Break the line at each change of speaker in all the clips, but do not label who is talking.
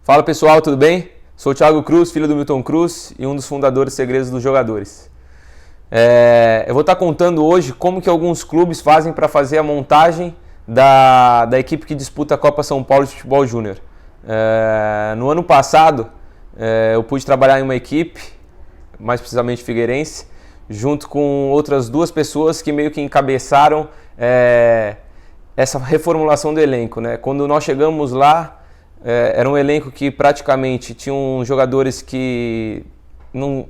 Fala pessoal, tudo bem? Sou o Thiago Cruz, filho do Milton Cruz e um dos fundadores Segredos dos Jogadores. Eu vou estar contando hoje como que alguns clubes fazem para fazer a montagem da equipe que disputa a Copa São Paulo de Futebol Júnior. No ano passado, eu pude trabalhar em uma equipe, mais precisamente Figueirense, junto com outras duas pessoas que meio que encabeçaram essa reformulação do elenco, né? Quando nós chegamos lá, era um elenco que praticamente tinham jogadores que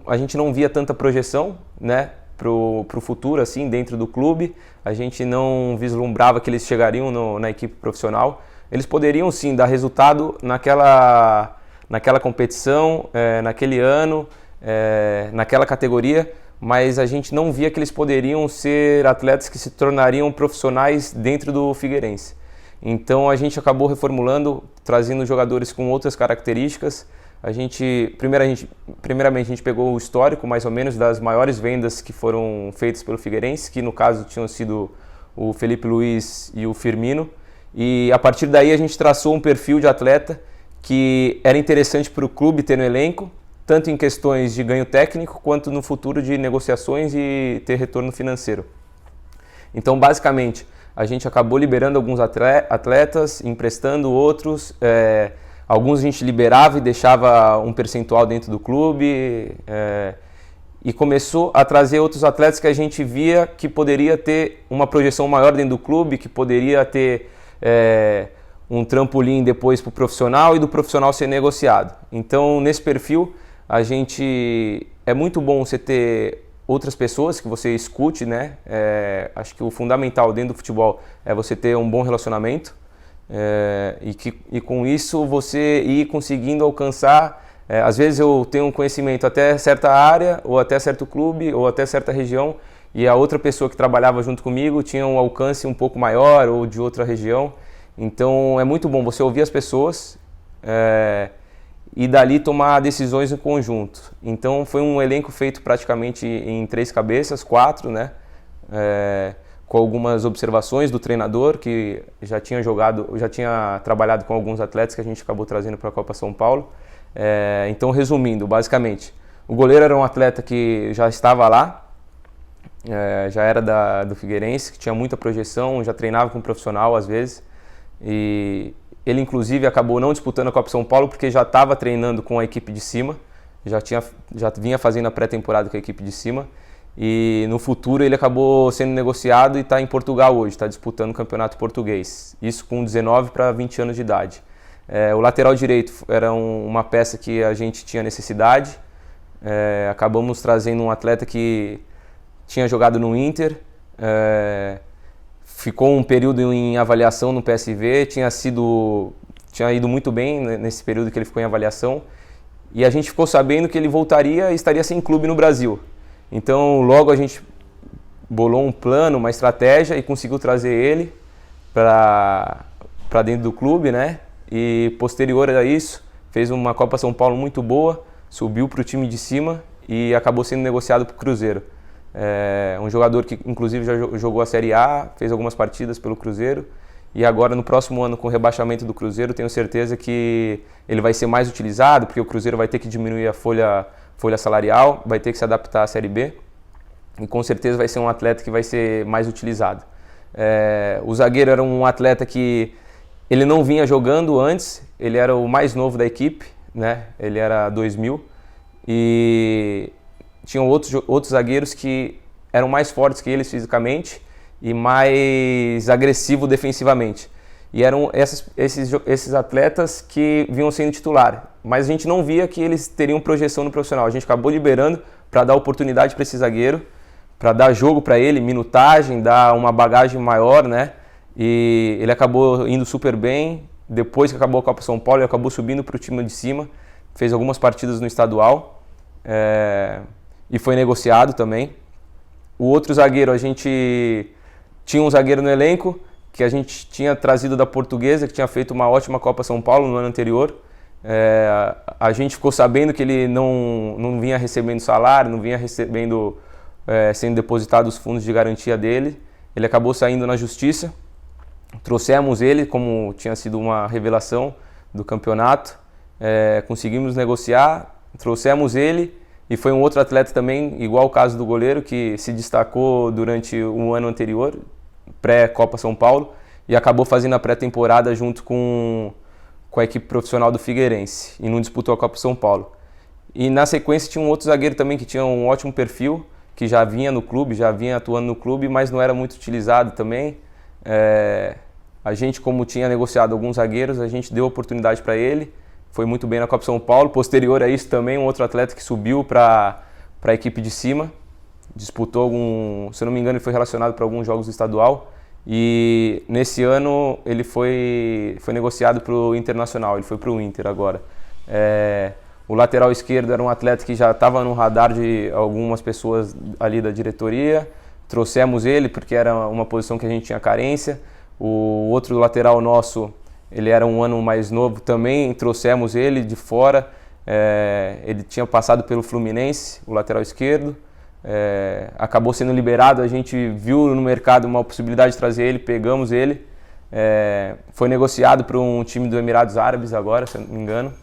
a gente não via tanta projeção, né, pro futuro assim dentro do clube. A gente não vislumbrava que eles chegariam na equipe profissional. Eles poderiam sim dar resultado naquela competição, naquele ano, naquela categoria, mas a gente não via que eles poderiam ser atletas que se tornariam profissionais dentro do Figueirense. Então a gente acabou reformulando, trazendo jogadores com outras características. Primeiramente a gente pegou o histórico mais ou menos das maiores vendas que foram feitas pelo Figueirense, que no caso tinham sido o Felipe Luiz e o Firmino. E a partir daí a gente traçou um perfil de atleta que era interessante para o clube ter no elenco, tanto em questões de ganho técnico quanto no futuro de negociações e ter retorno financeiro. Então basicamente a gente acabou liberando alguns atletas, emprestando outros, alguns a gente liberava e deixava um percentual dentro do clube, e começou a trazer outros atletas que a gente via que poderia ter uma projeção maior dentro do clube, que poderia ter um trampolim depois para o profissional e do profissional ser negociado. Então nesse perfil é muito bom você ter outras pessoas que você escute, né? Acho que o fundamental dentro do futebol é você ter um bom relacionamento, e com isso você ir conseguindo alcançar. Às vezes eu tenho um conhecimento até certa área, ou até certo clube, ou até certa região, e a outra pessoa que trabalhava junto comigo tinha um alcance um pouco maior, ou de outra região. Então é muito bom você ouvir as pessoas, e dali tomar decisões em conjunto. Então foi um elenco feito praticamente em 3 cabeças, 4, né? Com algumas observações do treinador, que já tinha trabalhado com alguns atletas que a gente acabou trazendo para a Copa São Paulo. Então resumindo, basicamente, o goleiro era um atleta que já estava lá, já era do Figueirense, que tinha muita projeção, já treinava com um profissional às vezes, e ele inclusive acabou não disputando a Copa São Paulo porque já estava treinando com a equipe de cima, já vinha fazendo a pré-temporada com a equipe de cima, e no futuro ele acabou sendo negociado e está em Portugal hoje, está disputando o campeonato português, isso com 19 para 20 anos de idade. O lateral direito era uma peça que a gente tinha necessidade, acabamos trazendo um atleta que tinha jogado no Inter, ficou um período em avaliação no PSV, tinha ido muito bem nesse período que ele ficou em avaliação, e a gente ficou sabendo que ele voltaria e estaria sem clube no Brasil. Então logo a gente bolou um plano, uma estratégia e conseguiu trazer ele para dentro do clube, né? E posterior a isso fez uma Copa São Paulo muito boa, subiu para o time de cima e acabou sendo negociado para o Cruzeiro. Um jogador que inclusive já jogou a Série A, fez algumas partidas pelo Cruzeiro, e agora no próximo ano, com o rebaixamento do Cruzeiro, tenho certeza que ele vai ser mais utilizado, porque o Cruzeiro vai ter que diminuir a folha salarial, vai ter que se adaptar à Série B, e com certeza vai ser um atleta que vai ser mais utilizado. O zagueiro era um atleta que ele não vinha jogando antes, ele era o mais novo da equipe, né? Ele era 2000, e tinham outros zagueiros que eram mais fortes que eles fisicamente e mais agressivos defensivamente. E eram esses atletas que vinham sendo titular. Mas a gente não via que eles teriam projeção no profissional. A gente acabou liberando para dar oportunidade para esse zagueiro, para dar jogo para ele, minutagem, dar uma bagagem maior, né? E ele acabou indo super bem. Depois que acabou a Copa São Paulo, ele acabou subindo para o time de cima, fez algumas partidas no estadual, e foi negociado também. O outro zagueiro, a gente tinha um zagueiro no elenco que a gente tinha trazido da Portuguesa, que tinha feito uma ótima Copa São Paulo no ano anterior. A gente ficou sabendo que ele não vinha recebendo salário, não vinha recebendo, sendo depositados os fundos de garantia dele. Ele acabou saindo na justiça. Trouxemos ele, como tinha sido uma revelação do campeonato, conseguimos negociar, trouxemos ele, e foi um outro atleta também, igual o caso do goleiro, que se destacou durante o ano anterior, pré-Copa São Paulo, e acabou fazendo a pré-temporada junto com a equipe profissional do Figueirense, e não disputou a Copa São Paulo. E na sequência tinha um outro zagueiro também que tinha um ótimo perfil, que já vinha no clube, já vinha atuando no clube, mas não era muito utilizado também. A gente, como tinha negociado alguns zagueiros, a gente deu oportunidade para ele, foi muito bem na Copa São Paulo. Posterior a isso também, um outro atleta que subiu para a equipe de cima, disputou se eu não me engano, ele foi relacionado para alguns jogos do estadual, e nesse ano ele foi negociado para o Internacional, ele foi para o Inter agora. O lateral esquerdo era um atleta que já estava no radar de algumas pessoas ali da diretoria, trouxemos ele porque era uma posição que a gente tinha carência. O outro lateral nosso, ele era um ano mais novo também, trouxemos ele de fora, ele tinha passado pelo Fluminense, o lateral esquerdo, acabou sendo liberado, a gente viu no mercado uma possibilidade de trazer ele, pegamos ele, foi negociado para um time do Emirados Árabes agora, se eu não me engano.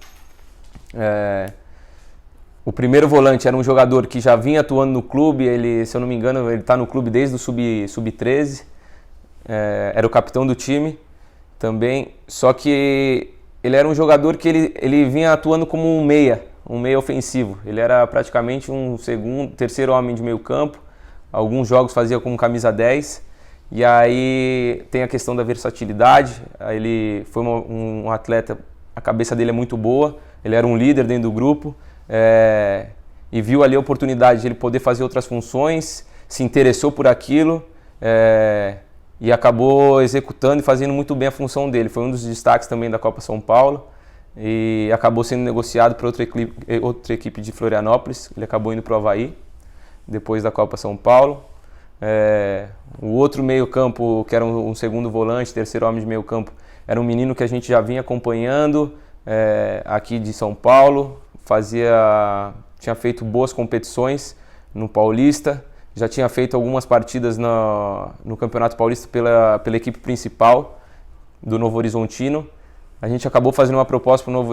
O primeiro volante era um jogador que já vinha atuando no clube, ele, se eu não me engano, ele está no clube desde o sub-13, era o capitão do time também, só que ele era um jogador que ele vinha atuando como um meia ofensivo. Ele era praticamente um terceiro homem de meio campo, alguns jogos fazia como camisa 10, e aí tem a questão da versatilidade. Ele foi um atleta, a cabeça dele é muito boa, ele era um líder dentro do grupo, e viu ali a oportunidade de ele poder fazer outras funções, se interessou por aquilo, e acabou executando e fazendo muito bem a função dele. Foi um dos destaques também da Copa São Paulo e acabou sendo negociado para outra equipe de Florianópolis. Ele acabou indo para o Avaí depois da Copa São Paulo. O outro meio-campo, que era um segundo volante, terceiro homem de meio-campo, era um menino que a gente já vinha acompanhando aqui de São Paulo, tinha feito boas competições no Paulista, já tinha feito algumas partidas no Campeonato Paulista pela equipe principal do Novo Horizontino. A gente acabou fazendo uma proposta para o Novo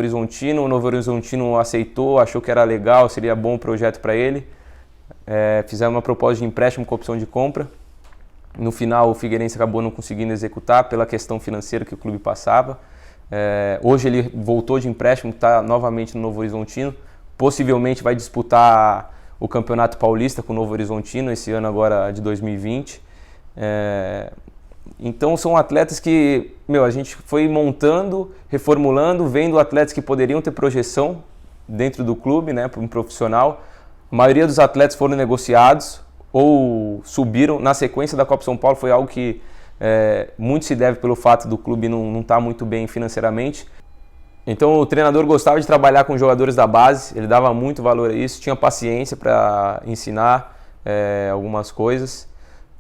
Horizontino aceitou, achou que era legal, seria bom o projeto para ele. Fizemos uma proposta de empréstimo com opção de compra. No final, o Figueirense acabou não conseguindo executar pela questão financeira que o clube passava. Hoje ele voltou de empréstimo, está novamente no Novo Horizontino. Possivelmente vai disputar o Campeonato Paulista com o Novo Horizontino, esse ano agora de 2020. Então são atletas que a gente foi montando, reformulando, vendo atletas que poderiam ter projeção dentro do clube, né, para um profissional. A maioria dos atletas foram negociados ou subiram. Na sequência da Copa São Paulo foi algo que muito se deve pelo fato do clube não estar muito bem financeiramente. Então o treinador gostava de trabalhar com jogadores da base, ele dava muito valor a isso, tinha paciência para ensinar algumas coisas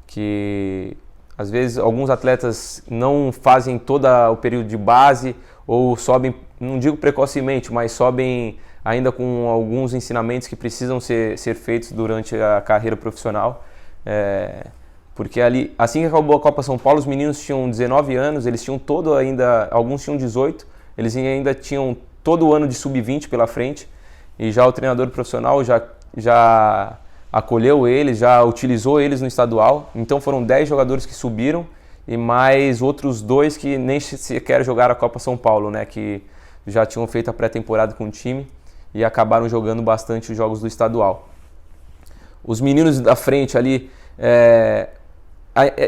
que às vezes alguns atletas não fazem todo o período de base ou sobem, não digo precocemente, mas sobem ainda com alguns ensinamentos que precisam ser feitos durante a carreira profissional. Porque ali, assim que acabou a Copa São Paulo, os meninos tinham 19 anos, eles tinham alguns tinham 18, eles ainda tinham todo o ano de sub-20 pela frente, e já o treinador profissional já acolheu eles, já utilizou eles no estadual. Então foram 10 jogadores que subiram e mais outros 2 que nem sequer jogaram a Copa São Paulo, né, que já tinham feito a pré-temporada com o time e acabaram jogando bastante os jogos do estadual. Os meninos da frente ali,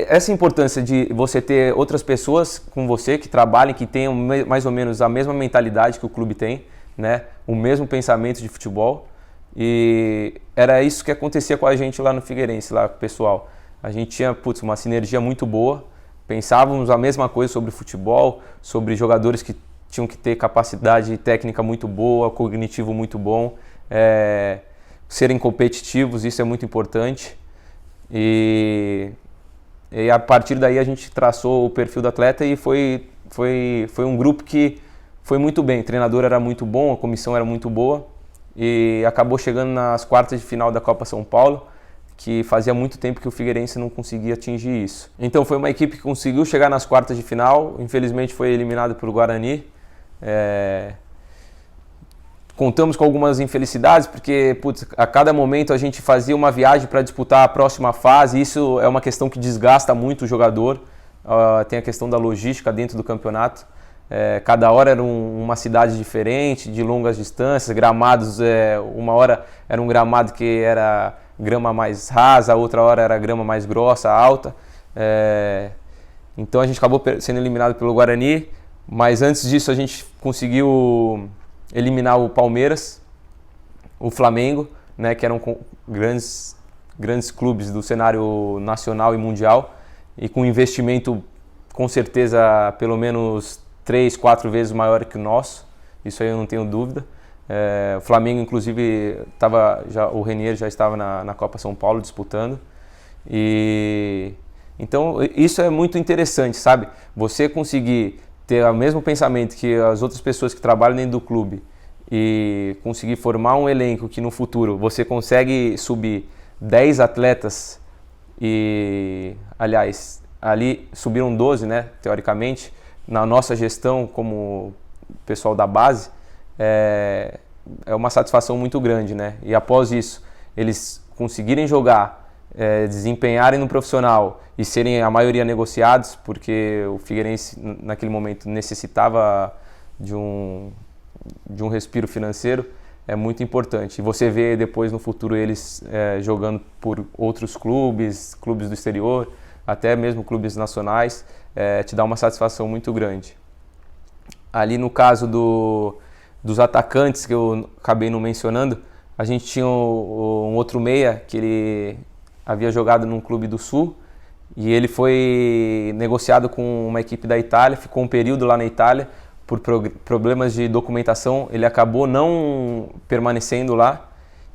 essa importância de você ter outras pessoas com você que trabalhem, que tenham mais ou menos a mesma mentalidade que o clube tem, né? O mesmo pensamento de futebol, e era isso que acontecia com a gente lá no Figueirense, lá com o pessoal. A gente tinha uma sinergia muito boa, pensávamos a mesma coisa sobre futebol, sobre jogadores que tinham que ter capacidade técnica muito boa, cognitivo muito bom, serem competitivos, isso é muito importante. E a partir daí a gente traçou o perfil do atleta e foi um grupo que foi muito bem. O treinador era muito bom, a comissão era muito boa e acabou chegando nas quartas de final da Copa São Paulo, que fazia muito tempo que o Figueirense não conseguia atingir isso. Então foi uma equipe que conseguiu chegar nas quartas de final, infelizmente foi eliminado pelo Guarani. Contamos com algumas infelicidades, porque putz, a cada momento a gente fazia uma viagem para disputar a próxima fase, e isso é uma questão que desgasta muito o jogador. Tem a questão da logística dentro do campeonato. Cada hora era uma cidade diferente, de longas distâncias, gramados, uma hora era um gramado que era grama mais rasa, outra hora era grama mais grossa, alta. Então a gente acabou sendo eliminado pelo Guarani, mas antes disso a gente conseguiu eliminar o Palmeiras, o Flamengo, né, que eram grandes clubes do cenário nacional e mundial, e com investimento com certeza pelo menos 3, 4 vezes maior que o nosso, isso aí eu não tenho dúvida. O Flamengo inclusive o Renier já estava na Copa São Paulo disputando, e então isso é muito interessante, sabe? Você conseguir ter o mesmo pensamento que as outras pessoas que trabalham dentro do clube e conseguir formar um elenco que no futuro você consegue subir 10 atletas e, aliás, ali subiram 12, né, teoricamente, na nossa gestão como pessoal da base, é uma satisfação muito grande, né? E após isso, eles conseguirem jogar, desempenharem no profissional e serem a maioria negociados, porque o Figueirense naquele momento necessitava de um respiro financeiro, é muito importante. E você vê depois no futuro eles jogando por outros clubes do exterior, até mesmo clubes nacionais, te dá uma satisfação muito grande. Ali no caso dos atacantes, que eu acabei não mencionando, a gente tinha um outro meia que ele havia jogado num clube do Sul, e ele foi negociado com uma equipe da Itália, ficou um período lá na Itália, por problemas de documentação, ele acabou não permanecendo lá,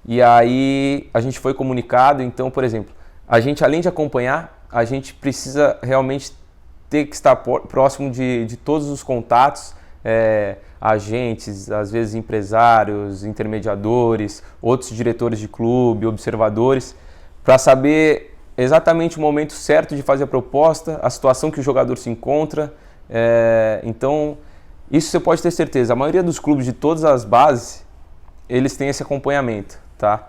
e aí a gente foi comunicado. Então, por exemplo, a gente, além de acompanhar, a gente precisa realmente ter que estar próximo de todos os contatos, agentes, às vezes empresários, intermediadores, outros diretores de clube, observadores, para saber exatamente o momento certo de fazer a proposta, a situação que o jogador se encontra. Então, isso você pode ter certeza, a maioria dos clubes de todas as bases, eles têm esse acompanhamento, tá?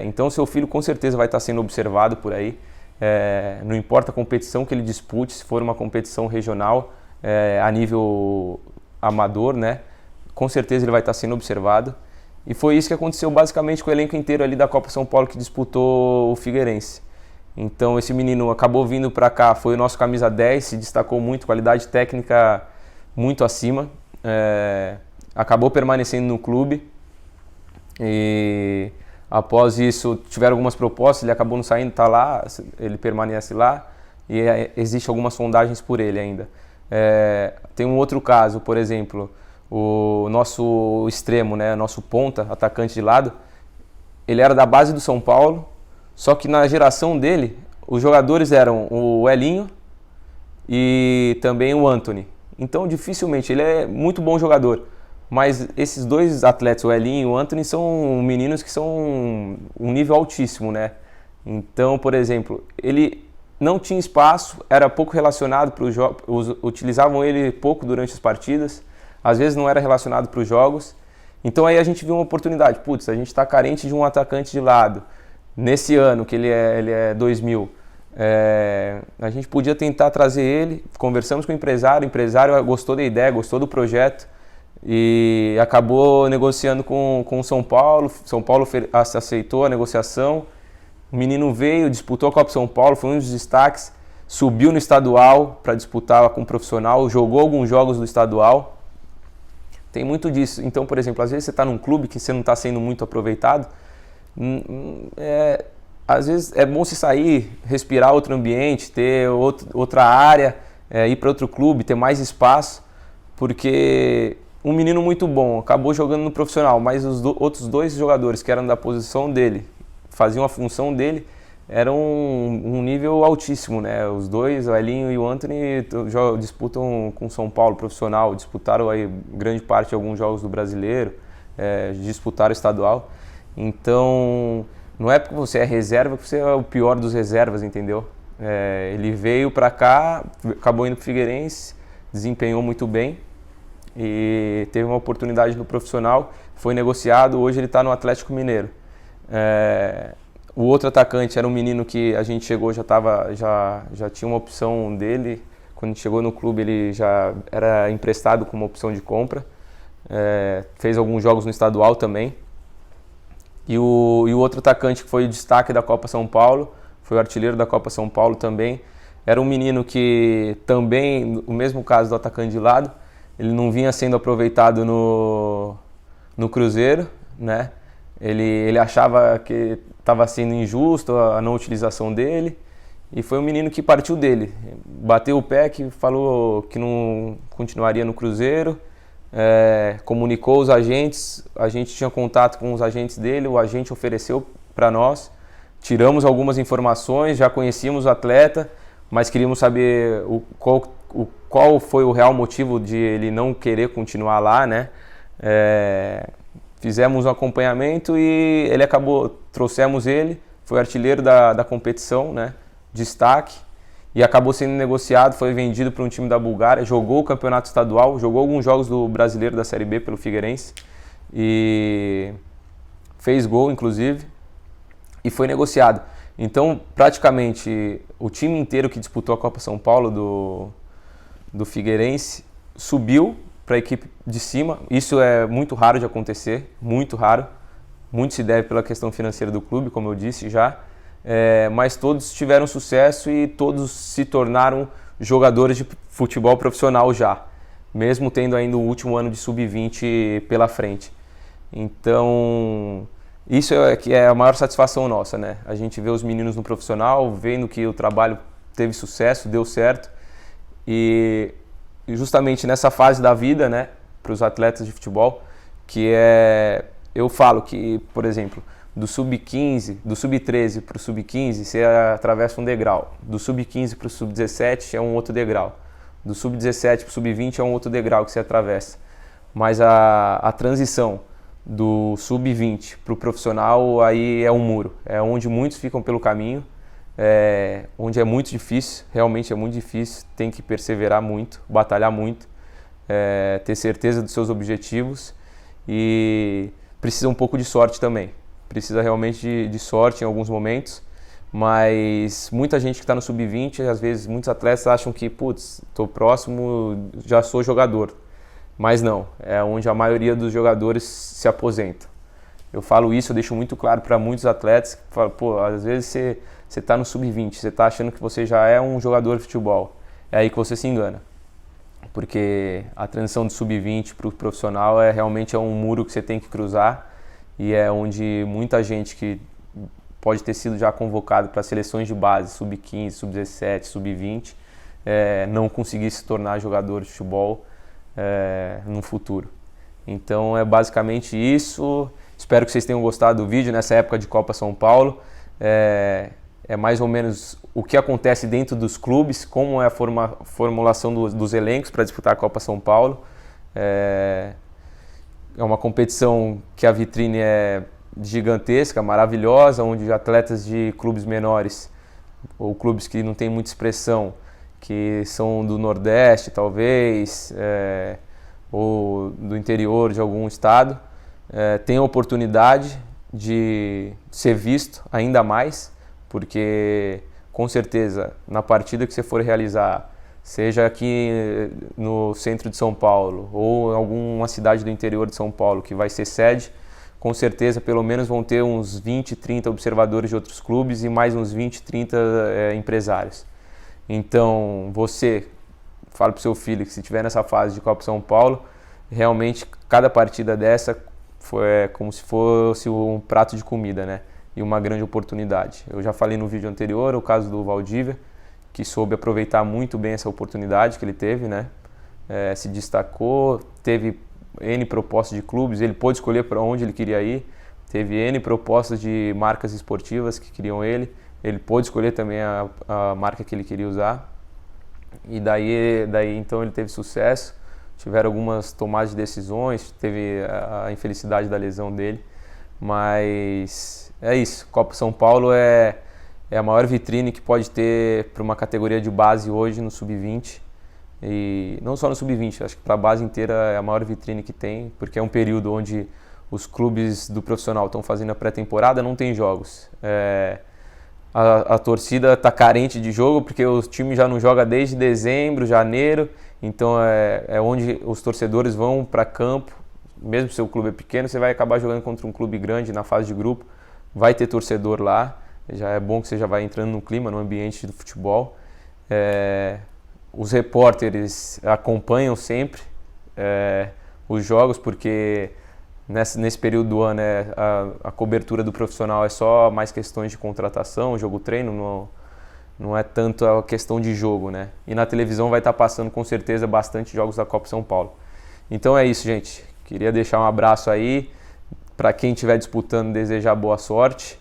Então, seu filho com certeza vai estar sendo observado por aí, não importa a competição que ele dispute, se for uma competição regional, a nível amador, né? Com certeza ele vai estar sendo observado. E foi isso que aconteceu basicamente com o elenco inteiro ali da Copa São Paulo que disputou o Figueirense. Então esse menino acabou vindo para cá, foi o nosso camisa 10, se destacou muito, qualidade técnica muito acima, acabou permanecendo no clube, e após isso tiveram algumas propostas, ele acabou não saindo, tá lá, ele permanece lá, e existe algumas sondagens por ele ainda. Tem um outro caso, por exemplo, o nosso extremo, né, nosso ponta, atacante de lado, ele era da base do São Paulo, só que na geração dele, os jogadores eram o Elinho e também o Antony. Então, dificilmente, ele é muito bom jogador, mas esses dois atletas, o Elinho e o Antony, são meninos que são um nível altíssimo, né? Então, por exemplo, ele não tinha espaço, era pouco relacionado para os jogos, utilizavam ele pouco durante as partidas, às vezes não era relacionado para os jogos. Então aí a gente viu uma oportunidade, putz, a gente está carente de um atacante de lado. Nesse ano, que ele é 2000, a gente podia tentar trazer ele, conversamos com o empresário gostou da ideia, gostou do projeto e acabou negociando com o São Paulo. São Paulo aceitou a negociação, o menino veio, disputou a Copa São Paulo, foi um dos destaques, subiu no estadual para disputar com o profissional, jogou alguns jogos do estadual. Tem muito disso. Então, por exemplo, às vezes você está num clube que você não está sendo muito aproveitado, às vezes é bom se sair, respirar outro ambiente, ter outra área, ir para outro clube, ter mais espaço, porque um menino muito bom acabou jogando no profissional, mas os outros dois jogadores que eram da posição dele, faziam a função dele, eram um nível altíssimo, né? Os dois, o Elinho e o Antony, disputam com o São Paulo profissional, disputaram aí grande parte de alguns jogos do Brasileiro, disputaram o estadual. Então, não é porque você é reserva que você é o pior dos reservas, entendeu? Ele veio para cá, acabou indo para o Figueirense, desempenhou muito bem e teve uma oportunidade no profissional, foi negociado, hoje ele está no Atlético Mineiro. O outro atacante era um menino que a gente chegou, já tinha uma opção dele, quando a gente chegou no clube ele já era emprestado com uma opção de compra, fez alguns jogos no estadual também. E o outro atacante que foi o destaque da Copa São Paulo, foi o artilheiro da Copa São Paulo também, era um menino que também, o mesmo caso do atacante de lado, ele não vinha sendo aproveitado no Cruzeiro, né? Ele achava que estava sendo injusto a não utilização dele, e foi um menino que partiu dele, bateu o pé, que falou que não continuaria no Cruzeiro, comunicou os agentes, a gente tinha contato com os agentes dele, o agente ofereceu para nós, tiramos algumas informações, já conhecíamos o atleta, mas queríamos saber qual foi o real motivo de ele não querer continuar lá, né? Fizemos um acompanhamento e ele trouxemos ele, foi artilheiro da competição, né? Destaque, e acabou sendo negociado, foi vendido para um time da Bulgária, jogou o campeonato estadual, jogou alguns jogos do Brasileiro da Série B pelo Figueirense e fez gol, inclusive, e foi negociado. Então, praticamente, o time inteiro que disputou a Copa São Paulo do Figueirense subiu para a equipe de cima. Isso é muito raro de acontecer, muito raro. Muito se deve pela questão financeira do clube, como eu disse já. Mas todos tiveram sucesso e todos se tornaram jogadores de futebol profissional já, mesmo tendo ainda o último ano de sub-20 pela frente. Então, isso que é a maior satisfação nossa, né? A gente vê os meninos no profissional, vendo que o trabalho teve sucesso, deu certo, e justamente nessa fase da vida, né, para os atletas de futebol, eu falo que, por exemplo, do sub-15, do sub-13 para o sub-15, você atravessa um degrau. Do sub-15 para o sub-17 é um outro degrau. Do sub-17 para o sub-20 é um outro degrau que você atravessa. Mas a transição do sub-20 para o profissional, aí é um muro. É onde muitos ficam pelo caminho, onde é muito difícil, realmente é muito difícil. Tem que perseverar muito, batalhar muito, ter certeza dos seus objetivos e precisa um pouco de sorte também. Precisa realmente de sorte em alguns momentos, mas muita gente que está no sub-20, às vezes muitos atletas acham que, estou próximo, já sou jogador. Mas não, é onde a maioria dos jogadores se aposenta. Eu falo isso, eu deixo muito claro para muitos atletas, que falam, às vezes você está no sub-20, você está achando que você já é um jogador de futebol. É aí que você se engana. Porque a transição do sub-20 para o profissional realmente é um muro que você tem que cruzar, e é onde muita gente que pode ter sido já convocado para seleções de base, sub-15, sub-17, sub-20, não conseguir se tornar jogador de futebol no futuro. Então é basicamente isso. Espero que vocês tenham gostado do vídeo nessa época de Copa São Paulo. É mais ou menos o que acontece dentro dos clubes, como é a formulação dos elencos para disputar a Copa São Paulo. É uma competição que a vitrine é gigantesca, maravilhosa, onde atletas de clubes menores ou clubes que não têm muita expressão, que são do Nordeste talvez, ou do interior de algum estado, têm a oportunidade de ser visto ainda mais, porque com certeza na partida que você for realizar, seja aqui no centro de São Paulo ou em alguma cidade do interior de São Paulo que vai ser sede, com certeza pelo menos vão ter uns 20, 30 observadores de outros clubes e mais uns 20, 30 empresários. Então você, fala para o seu filho que se estiver nessa fase de Copa São Paulo, realmente cada partida dessa é como se fosse um prato de comida, né? E uma grande oportunidade. Eu já falei no vídeo anterior o caso do Valdívia, que soube aproveitar muito bem essa oportunidade que ele teve, né? Se destacou, teve N propostas de clubes, ele pôde escolher para onde ele queria ir, teve N propostas de marcas esportivas que queriam ele pôde escolher também a marca que ele queria usar, e daí então ele teve sucesso. Tiveram algumas tomadas de decisões, teve a infelicidade da lesão dele, mas é isso, Copa São Paulo é a maior vitrine que pode ter para uma categoria de base hoje no sub-20. E não só no sub-20, acho que para a base inteira é a maior vitrine que tem, porque é um período onde os clubes do profissional estão fazendo a pré-temporada, não tem jogos. A torcida está carente de jogo porque o time já não joga desde dezembro, janeiro, então é onde os torcedores vão para campo. Mesmo se o clube é pequeno, você vai acabar jogando contra um clube grande na fase de grupo, vai ter torcedor lá, já é bom que você já vai entrando no clima, no ambiente do futebol. Os repórteres acompanham sempre os jogos, porque nesse período do ano a cobertura do profissional é só mais questões de contratação, jogo-treino, não é tanto a questão de jogo, né? E na televisão vai estar passando com certeza bastante jogos da Copa São Paulo. Então é isso, gente. Queria deixar um abraço aí para quem estiver disputando, desejar boa sorte,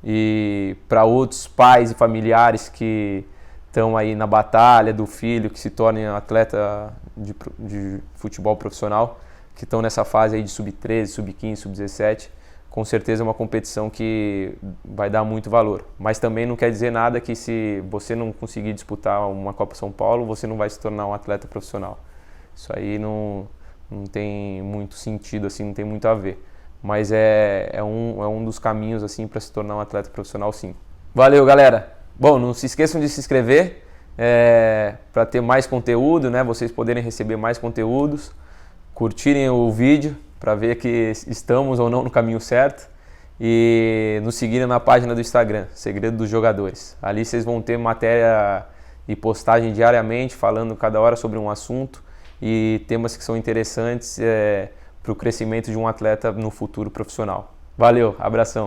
e para outros pais e familiares que estão aí na batalha do filho, que se tornem atleta de futebol profissional, que estão nessa fase aí de sub-13, sub-15, sub-17, com certeza é uma competição que vai dar muito valor. Mas também não quer dizer nada que se você não conseguir disputar uma Copa São Paulo, você não vai se tornar um atleta profissional. Isso aí não tem muito sentido, assim, não tem muito a ver. Mas é um dos caminhos assim para se tornar um atleta profissional, sim. Valeu, galera! Bom, não se esqueçam de se inscrever para ter mais conteúdo, né? Vocês poderem receber mais conteúdos, curtirem o vídeo para ver que estamos ou não no caminho certo, e nos seguirem na página do Instagram, Segredo dos Jogadores. Ali vocês vão ter matéria e postagem diariamente, falando cada hora sobre um assunto e temas que são interessantes para o crescimento de um atleta no futuro profissional. Valeu, abração!